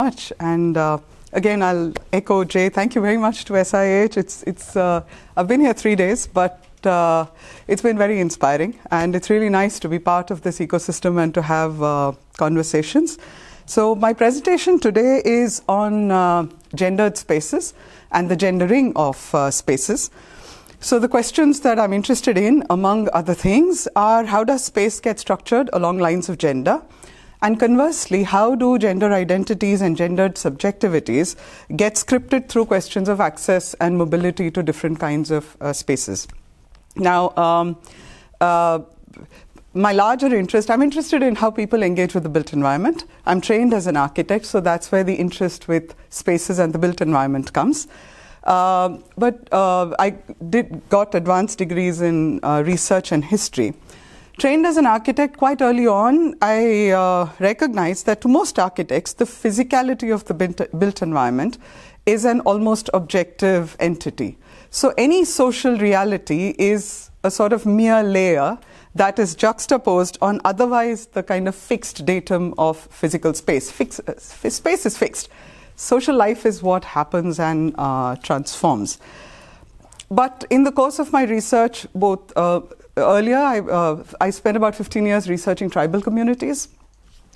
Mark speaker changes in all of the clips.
Speaker 1: much. And again, I'll echo Jay. Thank you very much to SIH. I've been here 3 days, but it's been very inspiring, and it's really nice to be part of this ecosystem and to have conversations. So my presentation today is on gendered spaces and the gendering of spaces. So the questions that I'm interested in, among other things, are how does space get structured along lines of gender? And conversely, how do gender identities and gendered subjectivities get scripted through questions of access and mobility to different kinds of spaces? Now, my larger interest, I'm interested in how people engage with the built environment. I'm trained as an architect, so that's where the interest with spaces and the built environment comes. But I got advanced degrees in research and history. Trained as an architect, quite early on, I recognized that to most architects, the physicality of the built environment is an almost objective entity. So any social reality is a sort of mere layer that is juxtaposed on otherwise the kind of fixed datum of physical space. Space is fixed. Social life is what happens and transforms. But in the course of my research, both earlier, I spent about 15 years researching tribal communities,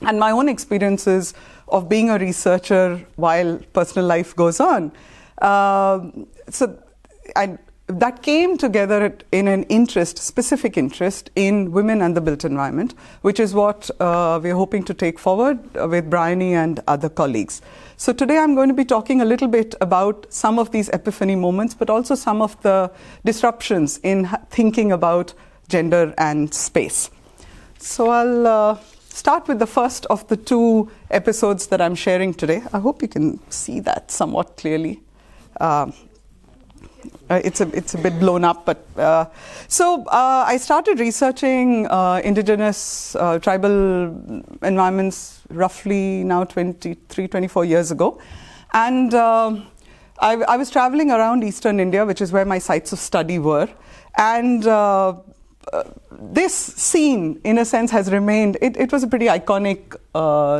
Speaker 1: and my own experiences of being a researcher while personal life goes on. That came together in an interest, specific interest, in women and the built environment, which is what we're hoping to take forward with Bryony and other colleagues. So today I'm going to be talking a little bit about some of these epiphany moments, but also some of the disruptions in thinking about gender and space. So I'll start with the first of the two episodes that I'm sharing today. I hope you can see that somewhat clearly. It's a bit blown up, but I started researching indigenous tribal environments roughly now 24 years ago, and I was traveling around eastern India, which is where my sites of study were, and this scene, in a sense, has remained. It was a pretty iconic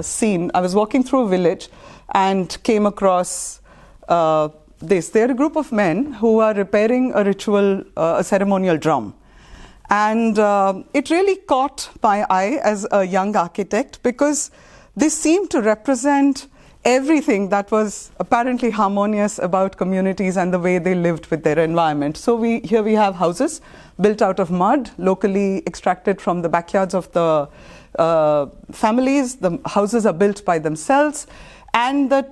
Speaker 1: scene. I was walking through a village and came across this. They're a group of men who are repairing a ritual, a ceremonial drum. And it really caught my eye as a young architect because this seemed to represent everything that was apparently harmonious about communities and the way they lived with their environment. So here we have houses built out of mud, locally extracted from the backyards of the families. The houses are built by themselves. And the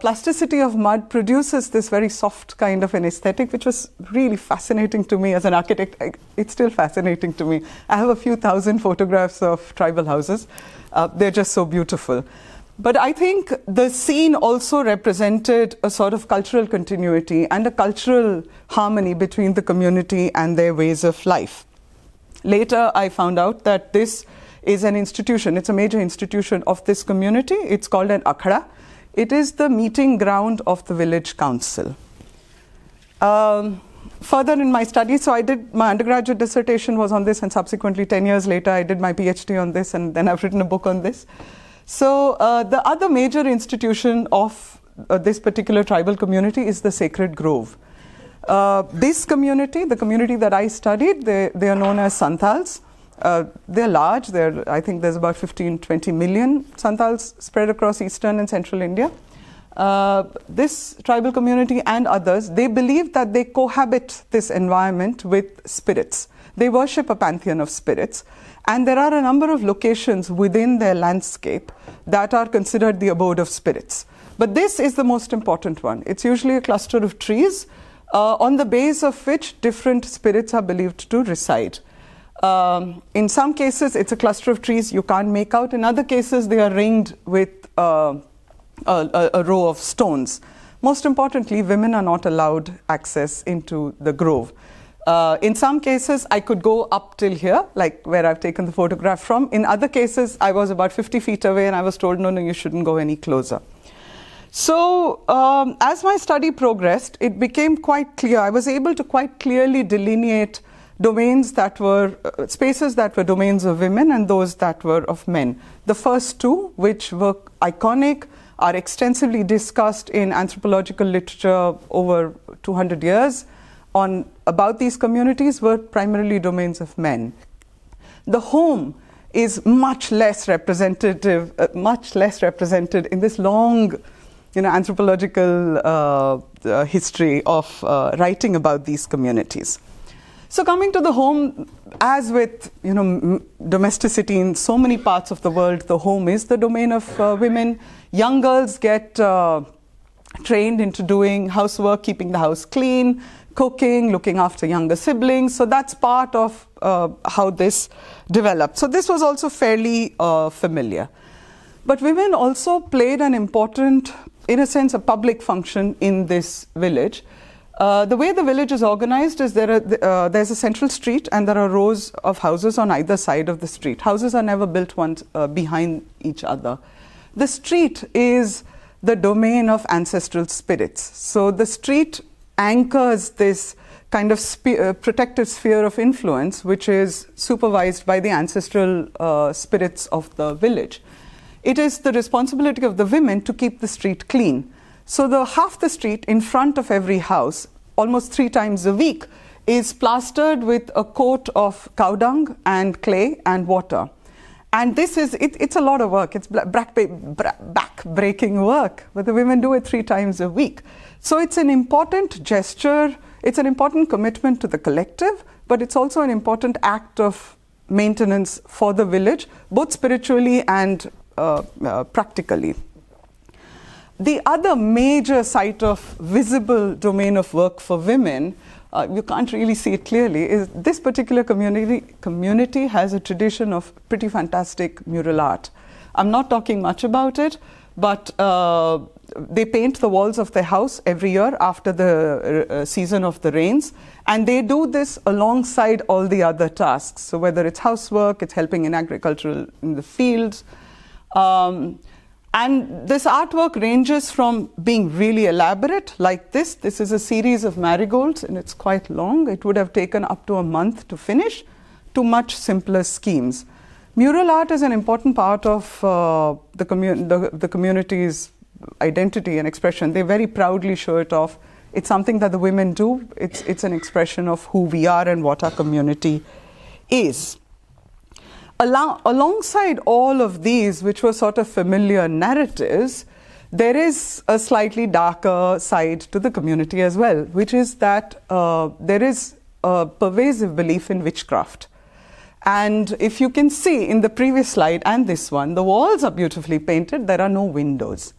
Speaker 1: plasticity of mud produces this very soft kind of an aesthetic, which was really fascinating to me as an architect. It's still fascinating to me. I have a few thousand photographs of tribal houses. They're just so beautiful. But I think the scene also represented a sort of cultural continuity and a cultural harmony between the community and their ways of life. Later, I found out that this is an institution. It's a major institution of this community. It's called an akhada. It is the meeting ground of the village council. Further in my studies, so I did my undergraduate dissertation was on this, and subsequently 10 years later I did my PhD on this, and then I've written a book on this. So the other major institution of this particular tribal community is the Sacred Grove. This community, the community that I studied, they are known as Santals. They're large. I think there's about 15-20 million Santals spread across eastern and central India. This tribal community and others, they believe that they cohabit this environment with spirits. They worship a pantheon of spirits. And there are a number of locations within their landscape that are considered the abode of spirits. But this is the most important one. It's usually a cluster of trees on the base of which different spirits are believed to reside. In some cases, it's a cluster of trees you can't make out. In other cases, they are ringed with a row of stones. Most importantly, women are not allowed access into the grove. In some cases, I could go up till here, like where I've taken the photograph from. In other cases, I was about 50 feet away and I was told, no, you shouldn't go any closer. So as my study progressed, it became quite clear. I was able to quite clearly delineate domains that were, spaces that were domains of women and those that were of men. The first two, which were iconic, are extensively discussed in anthropological literature over 200 years about these communities were primarily domains of men. The home is much less represented in this long, anthropological history of writing about these communities. So coming to the home, as with domesticity in so many parts of the world, the home is the domain of women. Young girls get trained into doing housework, keeping the house clean, cooking, looking after younger siblings. So that's part of how this developed. So this was also fairly familiar. But women also played an important, in a sense, a public function in this village. The way the village is organized is there's a central street and there are rows of houses on either side of the street. Houses are never built one behind each other. The street is the domain of ancestral spirits. So the street anchors this kind of protected sphere of influence, which is supervised by the ancestral spirits of the village. It is the responsibility of the women to keep the street clean. So half the street in front of every house, almost 3 times a week, is plastered with a coat of cow dung and clay and water. And it's a lot of work. It's back-breaking work, but the women do it 3 times a week. So it's an important gesture, it's an important commitment to the collective, but it's also an important act of maintenance for the village, both spiritually and practically. The other major site of visible domain of work for women, you can't really see it clearly, is this particular community has a tradition of pretty fantastic mural art. I'm not talking much about it, but they paint the walls of their house every year after the season of the rains, and they do this alongside all the other tasks. So whether it's housework, it's helping in agricultural, in the fields. And this artwork ranges from being really elaborate, like this. This is a series of marigolds, and it's quite long. It would have taken up to a month to finish, to much simpler schemes. Mural art is an important part of the community's identity and expression. They very proudly show it off. It's something that the women do. It's an expression of who we are and what our community is. Alongside all of these, which were sort of familiar narratives, there is a slightly darker side to the community as well, which is that there is a pervasive belief in witchcraft. And if you can see in the previous slide and this one, the walls are beautifully painted, there are no windows.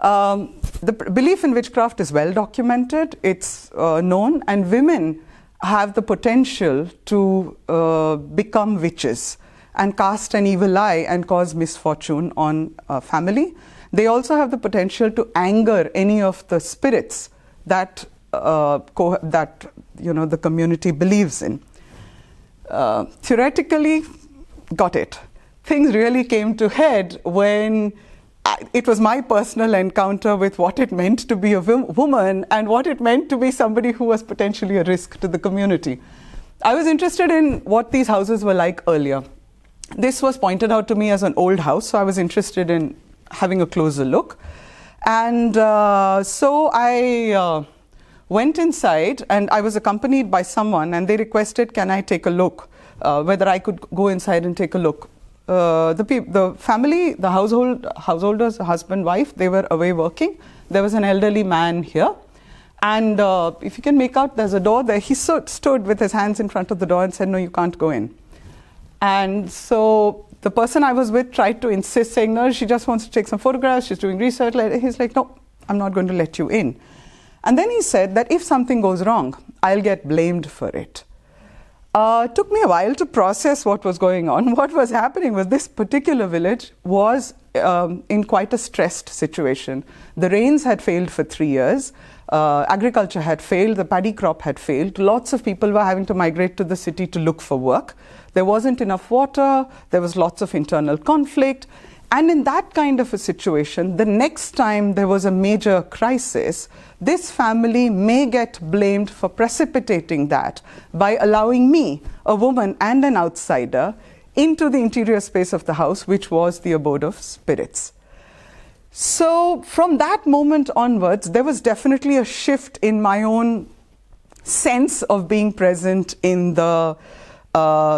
Speaker 1: The belief in witchcraft is well documented, it's known, and women have the potential to become witches and cast an evil eye and cause misfortune on a family. They also have the potential to anger any of the spirits that the community believes in. Theoretically, got it. Things really came to head when it was my personal encounter with what it meant to be a woman and what it meant to be somebody who was potentially a risk to the community. I was interested in what these houses were like earlier. This was pointed out to me as an old house, so I was interested in having a closer look. And so I went inside, and I was accompanied by someone, and they requested, can I take a look, whether I could go inside and take a look. The family, the householders, husband, wife, they were away working. There was an elderly man here. And if you can make out, there's a door there. He stood with his hands in front of the door and said, no, you can't go in. And so the person I was with tried to insist, saying, no, she just wants to take some photographs, she's doing research. He's like, no, I'm not going to let you in. And then he said that if something goes wrong, I'll get blamed for it. It took me a while to process what was going on. What was happening was this particular village was in quite a stressed situation. The rains had failed for 3 years. Agriculture had failed. The paddy crop had failed. Lots of people were having to migrate to the city to look for work. There wasn't enough water. There was lots of internal conflict. And in that kind of a situation, the next time there was a major crisis, this family may get blamed for precipitating that by allowing me, a woman and an outsider, into the interior space of the house, which was the abode of spirits. So from that moment onwards, there was definitely a shift in my own sense of being present in the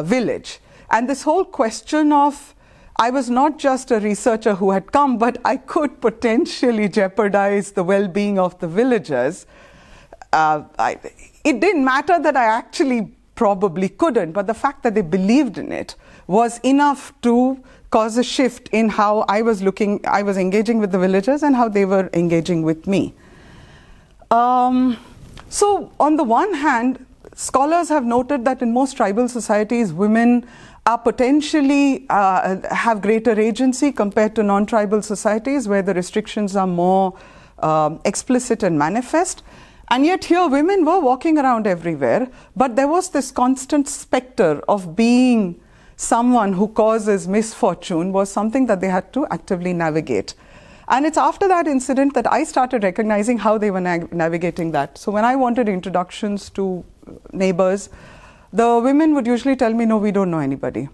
Speaker 1: village. And this whole question of, I was not just a researcher who had come, but I could potentially jeopardize the well-being of the villagers. It didn't matter that I actually probably couldn't, but the fact that they believed in it was enough to cause a shift in how I was engaging with the villagers and how they were engaging with me. So on the one hand, scholars have noted that in most tribal societies, women are potentially have greater agency compared to non-tribal societies where the restrictions are more explicit and manifest. And yet here women were walking around everywhere, but there was this constant specter of being someone who causes misfortune was something that they had to actively navigate. And it's after that incident that I started recognizing how they were navigating that. So when I wanted introductions to neighbors, the women would usually tell me, no, we don't know anybody.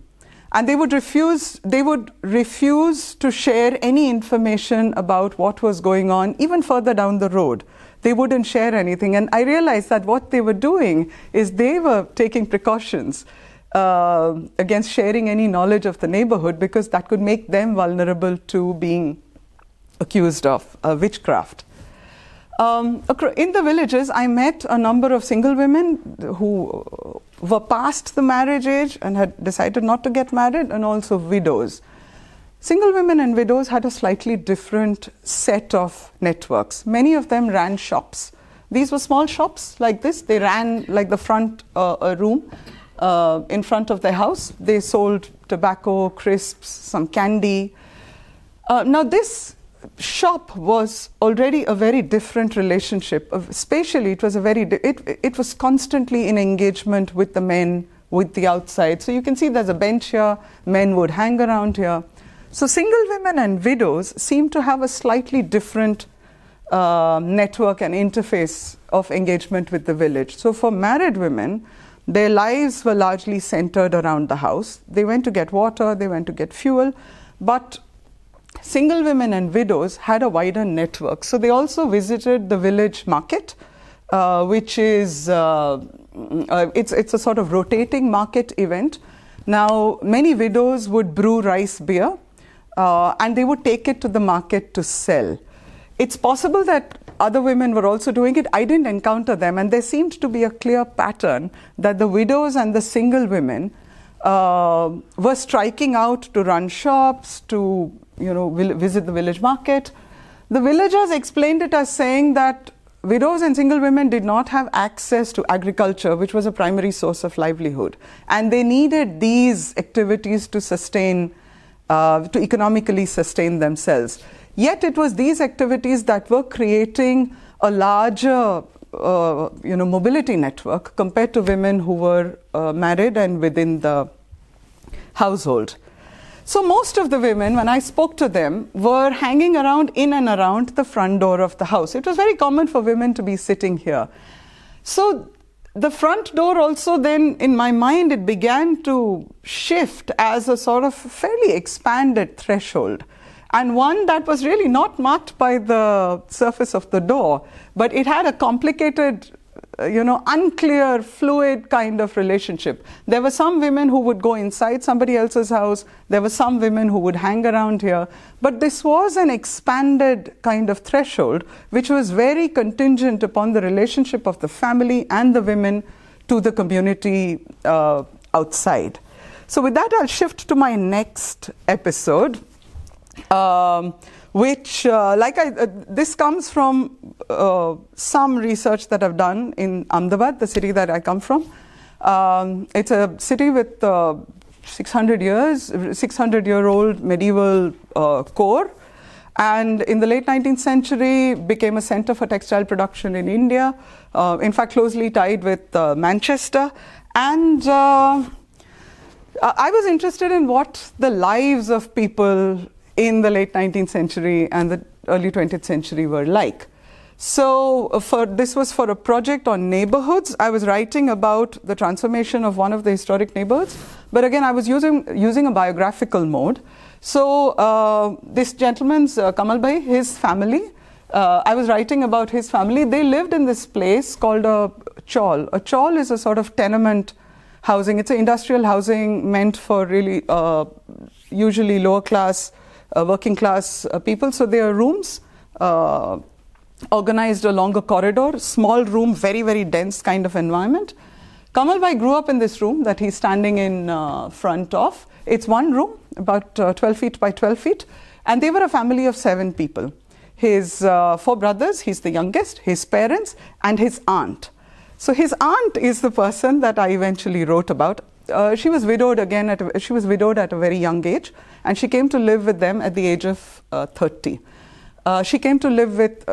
Speaker 1: And they would refuse to share any information about what was going on, even further down the road. They wouldn't share anything. And I realized that what they were doing is they were taking precautions against sharing any knowledge of the neighborhood, because that could make them vulnerable to being accused of witchcraft. In the villages, I met a number of single women who were past the marriage age and had decided not to get married, and also widows. Single women and widows had a slightly different set of networks. Many of them ran shops. These were small shops like this. They ran like the front room in front of their house. They sold tobacco, crisps, some candy. Now this shop was already a very different relationship. Spatially, it was it was constantly in engagement with the men, with the outside. So you can see there's a bench here. Men would hang around here. So single women and widows seem to have a slightly different network and interface of engagement with the village. So for married women, their lives were largely centered around the house. They went to get water, they went to get fuel, but single women and widows had a wider network. So they also visited the village market, which is it's a sort of rotating market event. Now, many widows would brew rice beer, and they would take it to the market to sell. It's possible that other women were also doing it. I didn't encounter them, and there seemed to be a clear pattern that the widows and the single women were striking out to run shops, to visit the village market. The villagers explained it as saying that widows and single women did not have access to agriculture, which was a primary source of livelihood, and they needed these activities to sustain, to economically sustain themselves. Yet it was these activities that were creating a larger mobility network compared to women who were married and within the household. So most of the women, when I spoke to them, were hanging around in and around the front door of the house. It was very common for women to be sitting here. So the front door also then, in my mind, it began to shift as a sort of fairly expanded threshold, and one that was really not marked by the surface of the door, but it had a complicated, unclear, fluid kind of relationship. There were some women who would go inside somebody else's house. There were some women who would hang around here. But this was an expanded kind of threshold, which was very contingent upon the relationship of the family and the women to the community outside. So with that, I'll shift to my next episode, which, this comes from some research that I've done in Ahmedabad, the city that I come from. It's a city with 600-year-old medieval core, and in the late 19th century became a center for textile production in India, in fact closely tied with Manchester. And I was interested in what the lives of people in the late 19th century and the early 20th century were like. So this was for a project on neighborhoods. I was writing about the transformation of one of the historic neighborhoods, but again I was using a biographical mode. So this gentleman's Kamal Bhai, his family, I was writing about his family. They lived in this place called a chawl. A chawl is a sort of tenement housing. It's an industrial housing meant for really usually lower class, working class people. So there are rooms organized along a corridor, small room, very, very dense kind of environment. Kamal Bhai grew up in this room that he's standing in front of. It's one room, about 12 feet by 12 feet. And they were a family of 7 people. His 4 brothers, he's the youngest, his parents, and his aunt. So his aunt is the person that I eventually wrote about. She was widowed again. She was widowed at a very young age, and she came to live with them at the age of 30. She came to live with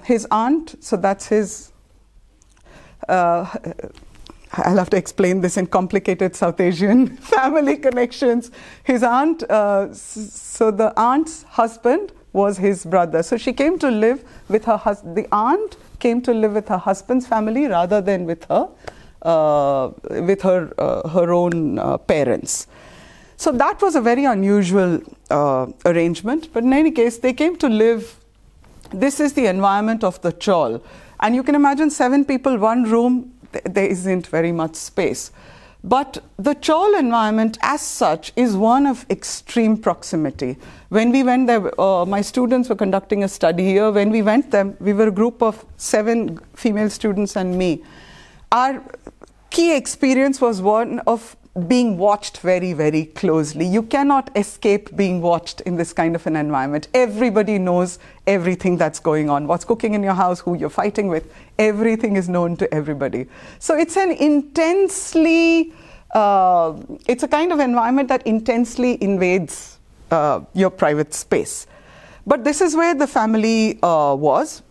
Speaker 1: his aunt. So that's his. I'll have to explain this in complicated South Asian family connections. His aunt. So the aunt's husband was his brother. So she came to live with her husband. The aunt came to live with her husband's family rather than with her own parents. So that was a very unusual arrangement. But in any case, they came to live. This is the environment of the chawl. And you can imagine 7 people, 1 room, there isn't very much space. But the chawl environment as such is one of extreme proximity. When we went there, my students were conducting a study here. When we went there, we were a group of 7 female students and me. Our key experience was one of being watched very, very closely. You cannot escape being watched in this kind of an environment. Everybody knows everything that's going on. What's cooking in your house, who you're fighting with, everything is known to everybody. So it's an intensely, it's a kind of environment that intensely invades your private space. But this is where the family was.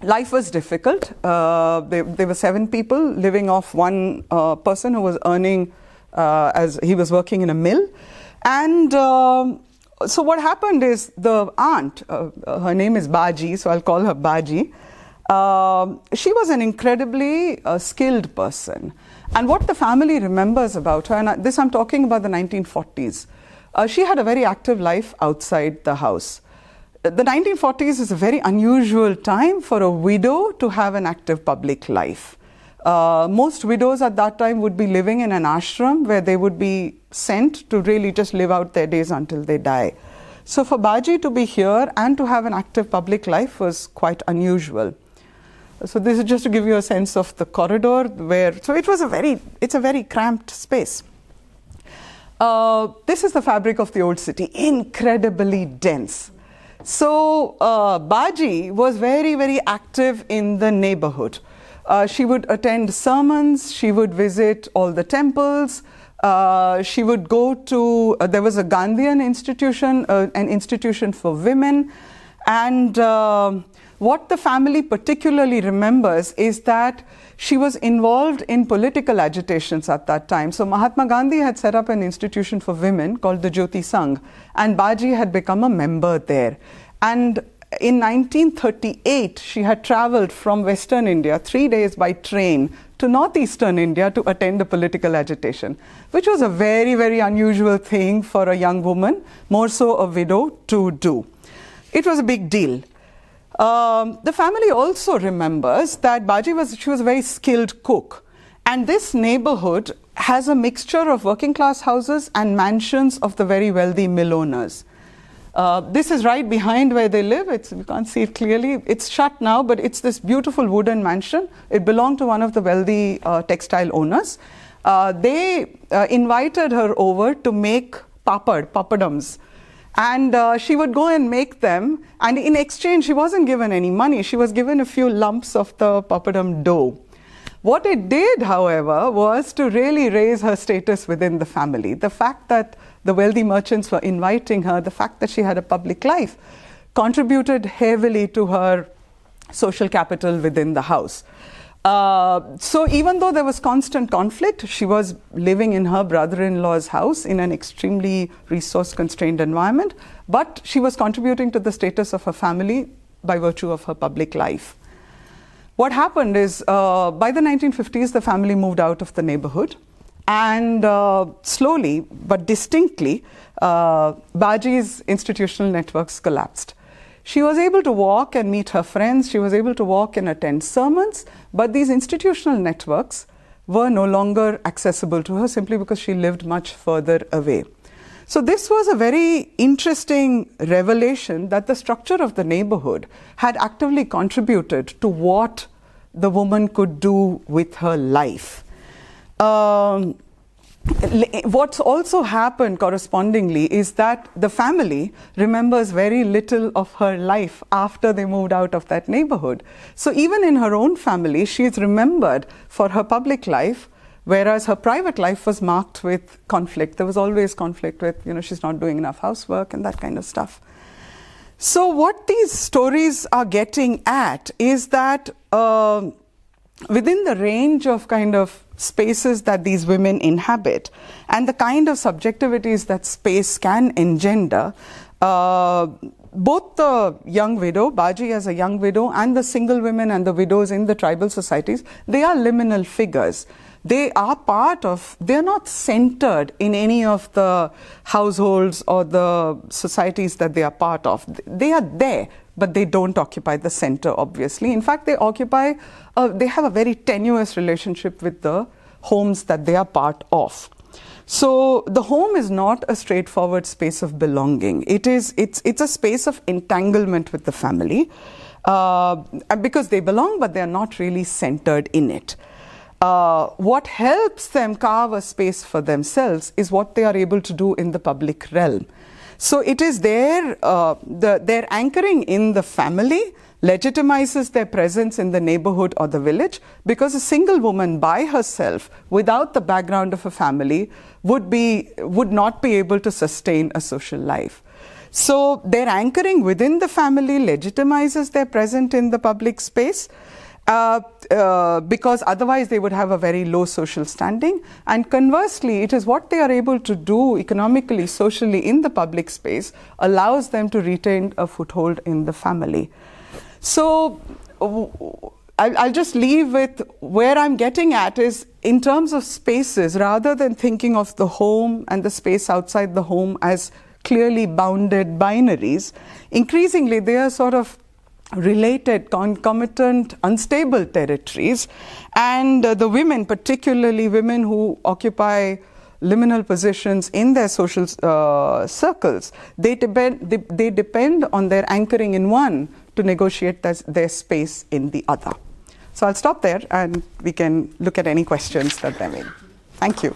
Speaker 1: Life was difficult. There were 7 people living off one person who was earning as he was working in a mill. And so what happened is the aunt, her name is Baji, so I'll call her Baji. She was an incredibly skilled person. And what the family remembers about her, and this I'm talking about the 1940s, she had a very active life outside the house. The 1940s is a very unusual time for a widow to have an active public life. Most widows at that time would be living in an ashram where they would be sent to really just live out their days until they die. So for Baji to be here and to have an active public life was quite unusual. So this is just to give you a sense of the corridor where, so it's a very cramped space. This is the fabric of the old city, incredibly dense. So Baji was very, very active in the neighborhood. She would attend sermons, she would visit all the temples, she would go to, there was a Gandhian institution, an institution for women, and what the family particularly remembers is that she was involved in political agitations at that time. So Mahatma Gandhi had set up an institution for women called the Jyoti Sangh, and Baji had become a member there. And in 1938, she had traveled from Western India 3 days by train to Northeastern India to attend a political agitation, which was a very, very unusual thing for a young woman, more so a widow, to do. It was a big deal. The family also remembers that Baji was a very skilled cook. And this neighborhood has a mixture of working class houses and mansions of the very wealthy mill owners. This is right behind where they live. You can't see it clearly. It's shut now, but it's this beautiful wooden mansion. It belonged to one of the wealthy textile owners. They invited her over to make papadams. And she would go and make them. And in exchange, she wasn't given any money. She was given a few lumps of the papadam dough. What it did, however, was to really raise her status within the family. The fact that the wealthy merchants were inviting her, the fact that she had a public life, contributed heavily to her social capital within the house. So even though there was constant conflict, she was living in her brother-in-law's house in an extremely resource-constrained environment, but she was contributing to the status of her family by virtue of her public life. What happened is, by the 1950s, the family moved out of the neighborhood, And slowly but distinctly, Baji's institutional networks collapsed. She was able to walk and meet her friends. She was able to walk and attend sermons. But these institutional networks were no longer accessible to her simply because she lived much further away. So this was a very interesting revelation that the structure of the neighborhood had actively contributed to what the woman could do with her life. What's also happened correspondingly is that the family remembers very little of her life after they moved out of that neighborhood. So even in her own family, she is remembered for her public life, whereas her private life was marked with conflict. There was always conflict with, she's not doing enough housework and that kind of stuff. So what these stories are getting at is that within the range of kind of spaces that these women inhabit and the kind of subjectivities that space can engender, both the young widow, Baji as a young widow, and the single women and the widows in the tribal societies, they are liminal figures. They are they're not centered in any of the households or the societies that they are part of. They are there, but they don't occupy the center, obviously. In fact, they have a very tenuous relationship with the homes that they are part of. So the home is not a straightforward space of belonging. It's a space of entanglement with the family because they belong, but they're not really centered in it. What helps them carve a space for themselves is what they are able to do in the public realm. So it is their anchoring in the family legitimizes their presence in the neighborhood or the village, because a single woman by herself, without the background of a family, would not be able to sustain a social life. So their anchoring within the family legitimizes their presence in the public space, because otherwise they would have a very low social standing. And conversely, it is what they are able to do economically, socially in the public space allows them to retain a foothold in the family. So I'll just leave with where I'm getting at is in terms of spaces, rather than thinking of the home and the space outside the home as clearly bounded binaries, increasingly they are sort of related, concomitant, unstable territories. And the women, particularly women who occupy liminal positions in their social circles, they depend on their anchoring in one to negotiate their space in the other. So I'll stop there and we can look at any questions that there may be. Thank you.